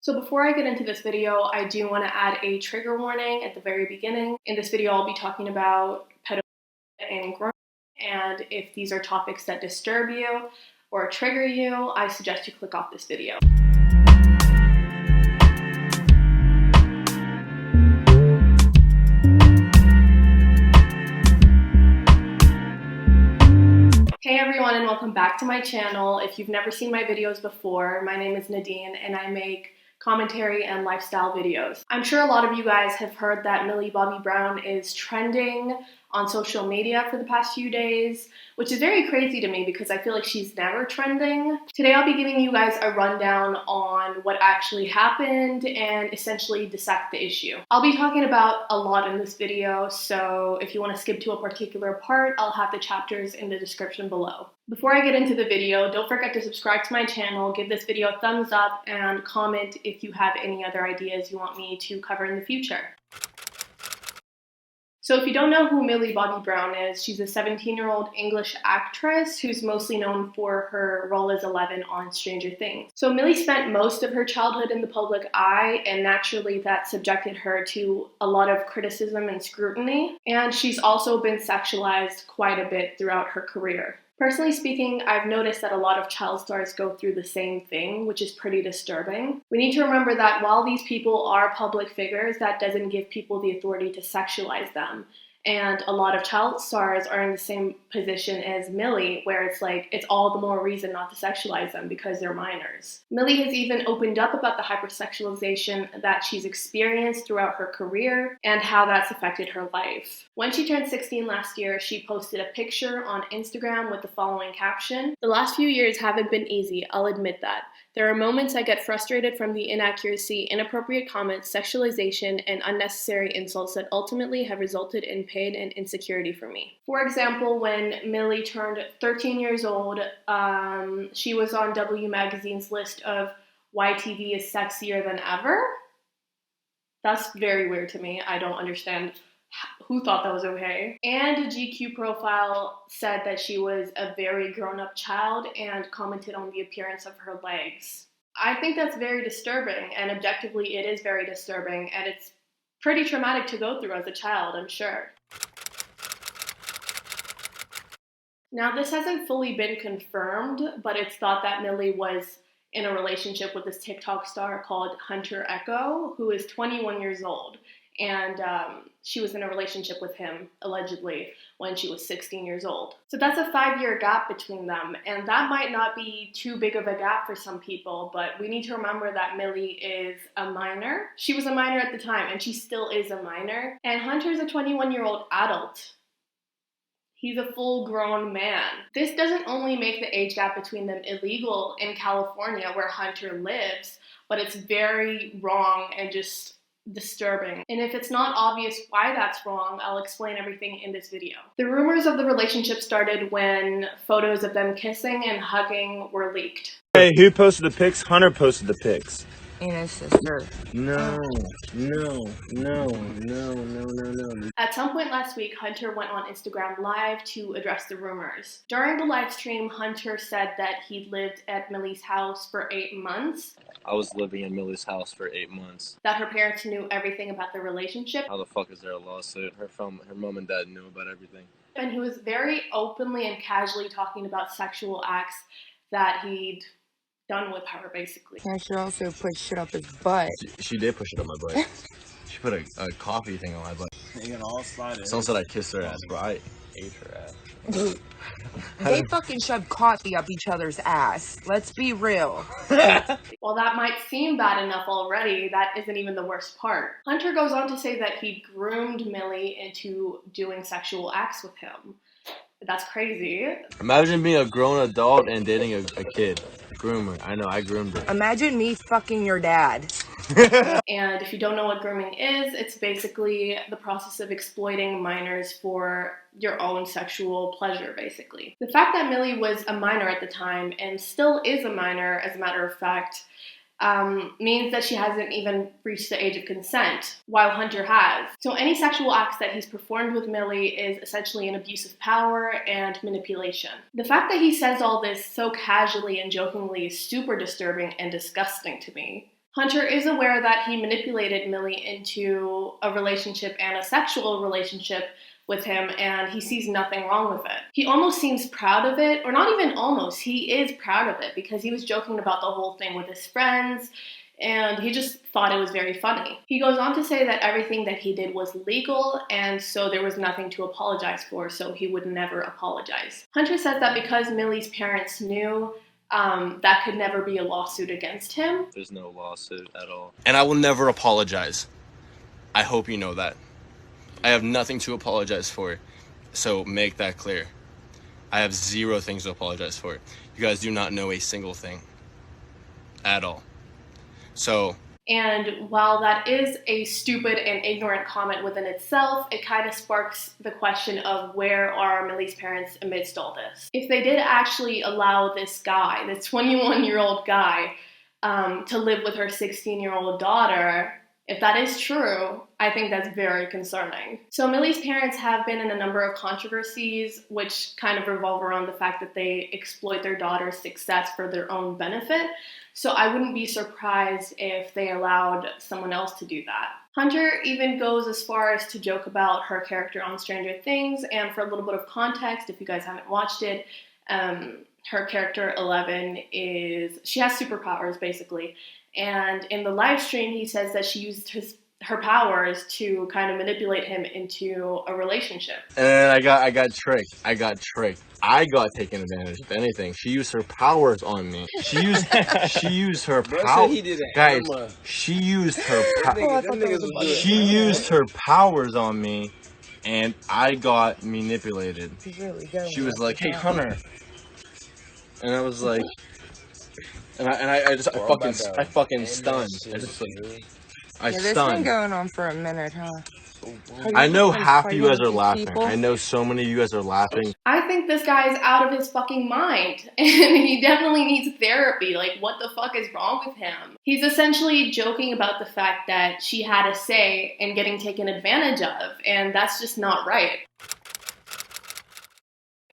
So before I get into this video, I do want to add a trigger warning at the very beginning. In this video, I'll be talking about pedophilia and grooming, and if these are topics that disturb you or trigger you, I suggest you click off this video. Hey everyone, and welcome back to my channel. If you've never seen my videos before, my name is Nadine and I make commentary and lifestyle videos. I'm sure a lot of you guys have heard that Millie Bobby Brown is trending on social media for the past few days, which is very crazy to me because I feel like she's never trending. Today I'll be giving you guys a rundown on what actually happened and essentially dissect the issue. I'll be talking about a lot in this video, so if you want to skip to a particular part, I'll have the chapters in the description below. Before I get into the video, don't forget to subscribe to my channel, give this video a thumbs up, and comment if you have any other ideas you want me to cover in the future. So if you don't know who Millie Bobby Brown is, she's a 17-year-old English actress who's mostly known for her role as Eleven on Stranger Things. So Millie spent most of her childhood in the public eye, and naturally that subjected her to a lot of criticism and scrutiny. And she's also been sexualized quite a bit throughout her career. Personally speaking, I've noticed that a lot of child stars go through the same thing, which is pretty disturbing. We need to remember that while these people are public figures, that doesn't give people the authority to sexualize them. And a lot of child stars are in the same position as Millie, where it's like, it's all the more reason not to sexualize them because they're minors. Millie has even opened up about the hypersexualization that she's experienced throughout her career and how that's affected her life. When she turned 16 last year, she posted a picture on Instagram with the following caption: "The last few years haven't been easy, I'll admit that. There are moments I get frustrated from the inaccuracy, inappropriate comments, sexualization, and unnecessary insults that ultimately have resulted in pain and insecurity for me." For example, when Millie turned 13 years old, she was on W Magazine's list of why TV is sexier than ever. That's very weird to me. I don't understand who thought that was okay. And a GQ profile said that she was a very grown-up child and commented on the appearance of her legs. I think that's very disturbing, and objectively it is very disturbing, and it's pretty traumatic to go through as a child, I'm sure. Now, this hasn't fully been confirmed, but it's thought that Millie was in a relationship with this TikTok star called Hunter Echo, who is 21 years old. And she was in a relationship with him, allegedly, when she was 16 years old. So that's a 5-year gap between them, and that might not be too big of a gap for some people, but we need to remember that Millie is a minor. She was a minor at the time, and she still is a minor. And Hunter's a 21-year-old adult. He's a full-grown man. This doesn't only make the age gap between them illegal in California, where Hunter lives, but it's very wrong and just disturbing. And if it's not obvious why that's wrong, I'll explain everything in this video. The rumors of the relationship started when photos of them kissing and hugging were leaked. Hey, who posted the pics? Hunter posted the pics. And his sister. No. At some point last week, Hunter went on Instagram Live to address the rumors. During the live stream, Hunter said that he'd lived at Millie's house for 8 months. I was living in Millie's house for 8 months. That her parents knew everything about the relationship. How the fuck is there a lawsuit? Her mom and dad knew about everything. And he was very openly and casually talking about sexual acts that he'd done with her, basically. And she also put shit up his butt. She did push it on my butt. She put a coffee thing on my butt. You can all slide in. Someone said I kissed her ass, but I ate her ass. They fucking shoved coffee up each other's ass. Let's be real. While that might seem bad enough already, that isn't even the worst part. Hunter goes on to say that he groomed Millie into doing sexual acts with him. That's crazy. Imagine being a grown adult and dating a kid. Groomer. I know, I groomed her. Imagine me fucking your dad. And if you don't know what grooming is, it's basically the process of exploiting minors for your own sexual pleasure, basically. The fact that Millie was a minor at the time, and still is a minor, as a matter of fact, means that she hasn't even reached the age of consent, while Hunter has. So any sexual acts that he's performed with Millie is essentially an abuse of power and manipulation. The fact that he says all this so casually and jokingly is super disturbing and disgusting to me. Hunter is aware that he manipulated Millie into a relationship and a sexual relationship with him, and he sees nothing wrong with it. He almost seems proud of it, or not even almost, he is proud of it because he was joking about the whole thing with his friends, and he just thought it was very funny. He goes on to say that everything that he did was legal, and so there was nothing to apologize for, so he would never apologize. Hunter says that because Millie's parents knew, that could never be a lawsuit against him. There's no lawsuit at all. And I will never apologize. I hope you know that. I have nothing to apologize for, so make that clear. I have 0 things to apologize for. You guys do not know a single thing at all. So, and while that is a stupid and ignorant comment within itself, it kind of sparks the question of where are Millie's parents amidst all this? If they did actually allow this guy, this 21-year-old guy, to live with her 16-year-old daughter, if that is true, I think that's very concerning. So Millie's parents have been in a number of controversies which kind of revolve around the fact that they exploit their daughter's success for their own benefit. So I wouldn't be surprised if they allowed someone else to do that. Hunter even goes as far as to joke about her character on Stranger Things, and for a little bit of context, if you guys haven't watched it, her character 11 she has superpowers basically. And in the live stream, he says that she used her powers to kind of manipulate him into a relationship. and I got tricked. I got taken advantage of. Anything. She used her powers on me. She used her powers. Guys, she used her powers on me, and I got manipulated. She was like, "Hey, Hunter," and I was like. And I fucking stunned. This been going on for a minute, huh? I know half of you guys are laughing. I know so many of you guys are laughing. I think this guy is out of his fucking mind, and he definitely needs therapy. Like, what the fuck is wrong with him? He's essentially joking about the fact that she had a say in getting taken advantage of, and that's just not right.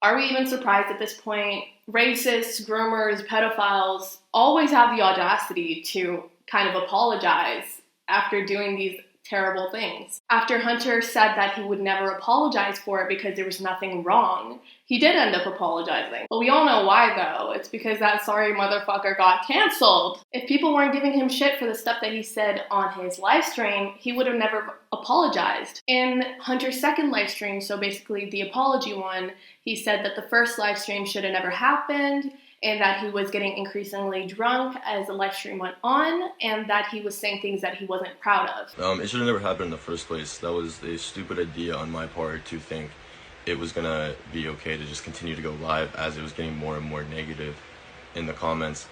Are we even surprised at this point? Racists, groomers, pedophiles always have the audacity to kind of apologize after doing these terrible things. After Hunter said that he would never apologize for it because there was nothing wrong, he did end up apologizing. But we all know why though. It's because that sorry motherfucker got canceled. If people weren't giving him shit for the stuff that he said on his live stream, he would have never apologized. In Hunter's second live stream, so basically the apology one, he said that the first live stream should have never happened, and that he was getting increasingly drunk as the live stream went on, and that he was saying things that he wasn't proud of. It should have never happened in the first place. That was a stupid idea on my part to think it was gonna be okay to just continue to go live as it was getting more and more negative in the comments.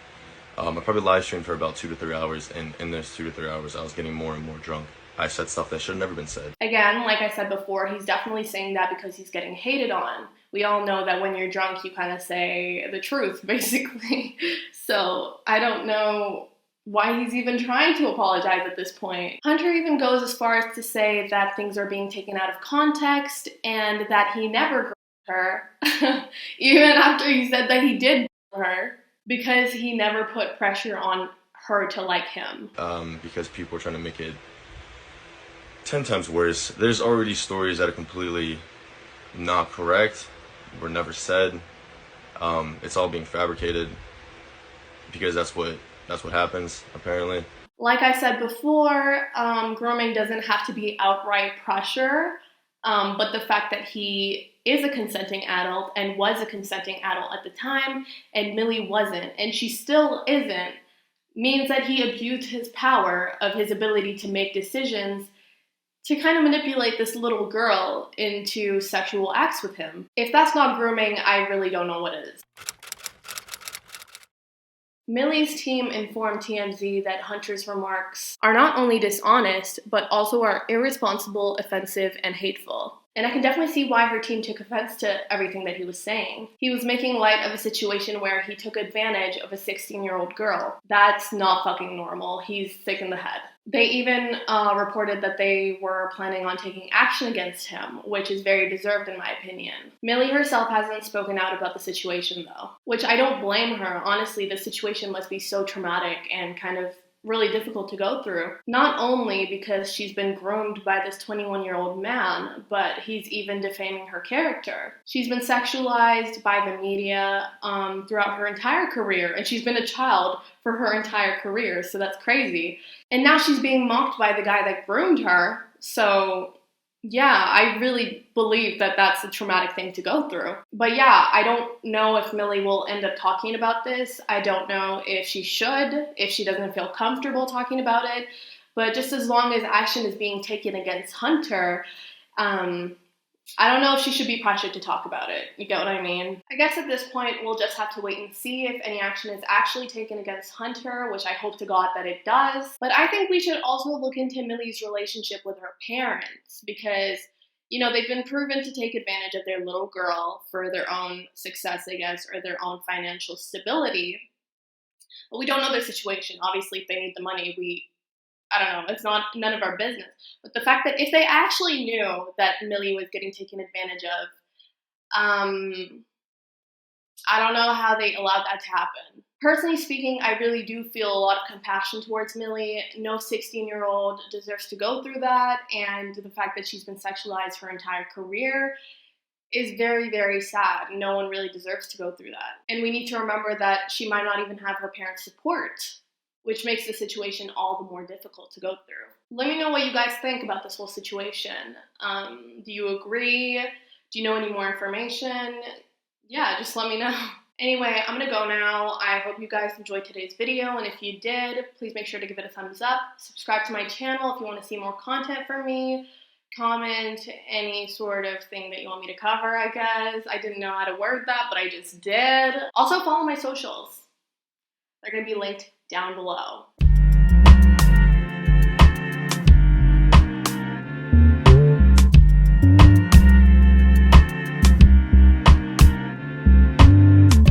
I probably live streamed for about 2 to 3 hours, and in those 2 to 3 hours, I was getting more and more drunk. I said stuff that should have never been said. Again, like I said before, he's definitely saying that because he's getting hated on. We all know that when you're drunk, you kind of say the truth, basically. So I don't know why he's even trying to apologize at this point. Hunter even goes as far as to say that things are being taken out of context and that he never her, even after he said that he did her, because he never put pressure on her to like him. Because people are trying to make it 10 times worse. There's already stories that are completely not correct, were never said. It's all being fabricated because that's what happens, apparently. Like I said before, grooming doesn't have to be outright pressure, but the fact that he is a consenting adult and was a consenting adult at the time, and Millie wasn't, and she still isn't, means that he abused his power of his ability to make decisions to kind of manipulate this little girl into sexual acts with him. If that's not grooming, I really don't know what is. Millie's team informed TMZ that Hunter's remarks are not only dishonest, but also are irresponsible, offensive, and hateful. And I can definitely see why her team took offense to everything that he was saying. He was making light of a situation where he took advantage of a 16-year-old girl. That's not fucking normal. He's sick in the head. They even reported that they were planning on taking action against him, which is very deserved in my opinion. Millie herself hasn't spoken out about the situation though, which I don't blame her. Honestly, the situation must be so traumatic and kind of really difficult to go through. Not only because she's been groomed by this 21-year-old man, but he's even defaming her character. She's been sexualized by the media throughout her entire career, and she's been a child for her entire career, so that's crazy. And now she's being mocked by the guy that groomed her, so yeah, I really believe that that's a traumatic thing to go through. But yeah, I don't know if Millie will end up talking about this. I don't know if she should, if she doesn't feel comfortable talking about it. But just as long as action is being taken against Hunter, I don't know if she should be pressured to talk about it. You get what I mean? I guess at this point, we'll just have to wait and see if any action is actually taken against Hunter, which I hope to God that it does. But I think we should also look into Millie's relationship with her parents because, you know, they've been proven to take advantage of their little girl for their own success, I guess, or their own financial stability. But we don't know their situation. Obviously, if they need the money, I don't know, it's none of our business. But the fact that if they actually knew that Millie was getting taken advantage of, I don't know how they allowed that to happen. Personally speaking, I really do feel a lot of compassion towards Millie. No 16-year-old deserves to go through that, and the fact that she's been sexualized her entire career is very, very sad. No one really deserves to go through that. And we need to remember that she might not even have her parents' support, which makes the situation all the more difficult to go through. Let me know what you guys think about this whole situation. Do you agree? Do you know any more information? Yeah, just let me know. Anyway, I'm gonna go now. I hope you guys enjoyed today's video, and if you did, please make sure to give it a thumbs up. Subscribe to my channel if you want to see more content from me. Comment any sort of thing that you want me to cover, I guess. I didn't know how to word that, but I just did. Also, follow my socials. They're gonna be linked down below.